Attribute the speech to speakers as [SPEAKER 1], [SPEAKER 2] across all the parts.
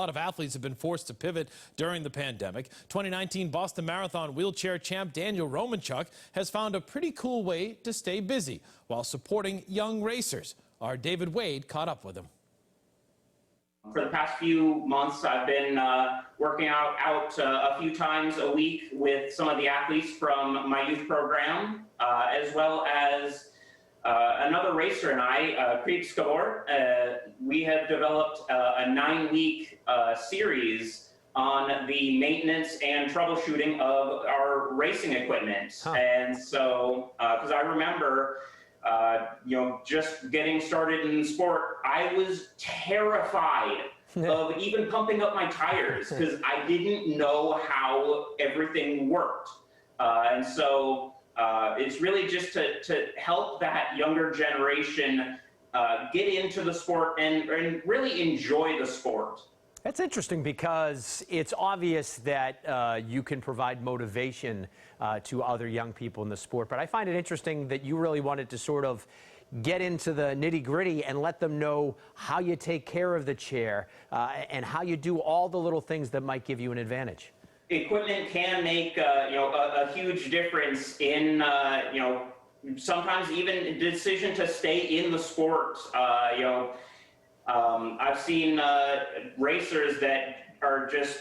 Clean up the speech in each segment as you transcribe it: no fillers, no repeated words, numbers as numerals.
[SPEAKER 1] A lot of athletes have been forced to pivot during the pandemic. 2019 Boston Marathon wheelchair champ Daniel Romanchuk has found a pretty cool way to stay busy while supporting young racers. Our David Wade caught up with him.
[SPEAKER 2] For the past few months, I've been working out a few times a week with some of the athletes from my youth program, as well as another racer and I, Creep Skabor. We have developed a 9-week series on the maintenance and troubleshooting of our racing equipment. And so, because I remember, just getting started in sport, I was terrified of even pumping up my tires because I didn't know how everything worked. And so it's really just to help that younger generation get into the sport and really enjoy the sport.
[SPEAKER 3] That's interesting because it's obvious that you can provide motivation to other young people in the sport. But I find it interesting that you really wanted to sort of get into the nitty-gritty and let them know how you take care of the chair and how you do all the little things that might give you an advantage.
[SPEAKER 2] Equipment can make a huge difference in sometimes even a decision to stay in the sport. I've seen racers that are just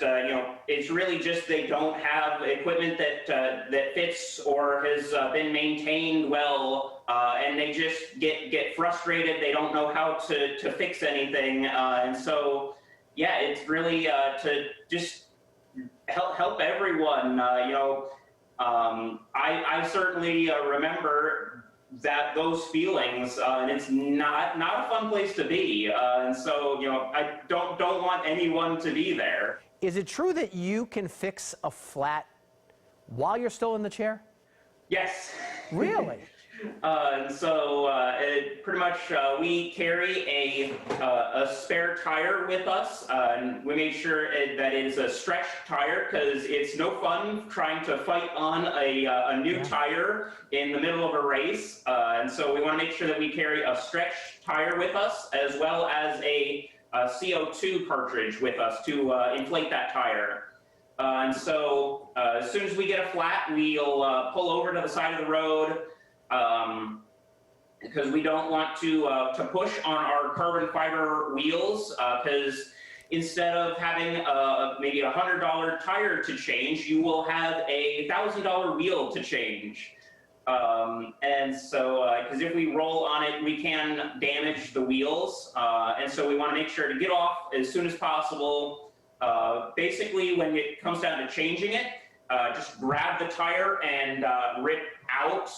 [SPEAKER 2] it's really just they don't have equipment that fits or has been maintained well, and they just get frustrated. They don't know how to fix anything, and so yeah, it's really to just help everyone. I certainly remember those feelings, and it's not a fun place to be. And so, I don't want anyone to be there.
[SPEAKER 3] Is it true that you can fix a flat while you're still in the chair?
[SPEAKER 2] Yes.
[SPEAKER 3] Really?
[SPEAKER 2] And so pretty much we carry a spare tire with us, and we make sure that it is a stretch tire because it's no fun trying to fight on a new tire in the middle of a race. And so we want to make sure that we carry a stretch tire with us as well as a CO2 cartridge with us to inflate that tire. And so as soon as we get a flat, we'll pull over to the side of the road, because we don't want to push on our carbon fiber wheels, because instead of having maybe a $100 tire to change, you will have a $1,000 wheel to change. And so, because if we roll on it, we can damage the wheels. And so we want to make sure to get off as soon as possible. Basically, when it comes down to changing it, just grab the tire and rip out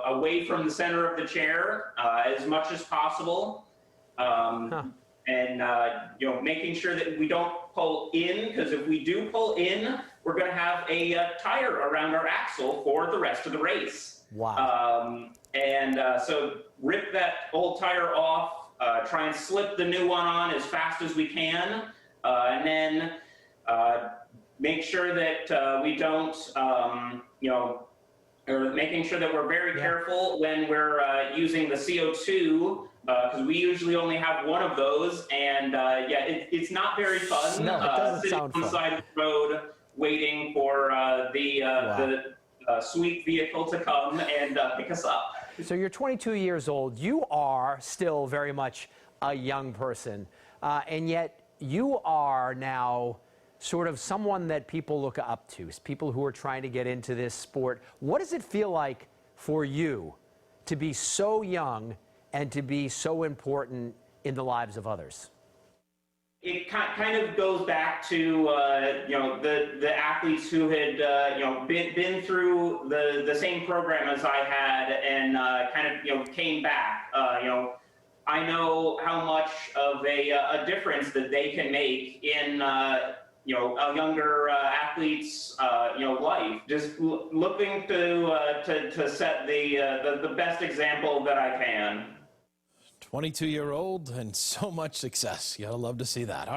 [SPEAKER 2] away from the center of the chair as much as possible. And making sure that we don't pull in, because if we do pull in, we're going to have a tire around our axle for the rest of the race.
[SPEAKER 3] Wow.
[SPEAKER 2] So rip that old tire off, try and slip the new one on as fast as we can, and then make sure that we don't, or making sure that we're very careful when we're using the CO2, because we usually only have one of those, and it's not very fun.
[SPEAKER 3] No, it doesn't
[SPEAKER 2] sitting
[SPEAKER 3] sound
[SPEAKER 2] on the
[SPEAKER 3] fun.
[SPEAKER 2] side of the road waiting for the sweet vehicle to come and pick us up.
[SPEAKER 3] So you're 22 years old. You are still very much a young person, and yet you are now sort of someone that people look up to, people who are trying to get into this sport. What does it feel like for you to be so young and to be so important in the lives of others?
[SPEAKER 2] It kind of goes back to the athletes who had been through the same program as I had and kind of came back. I know how much of a difference that they can make in a younger athlete's life. Just looking to set the best example that I can.
[SPEAKER 1] 22-year-old and so much success. You gotta love to see that.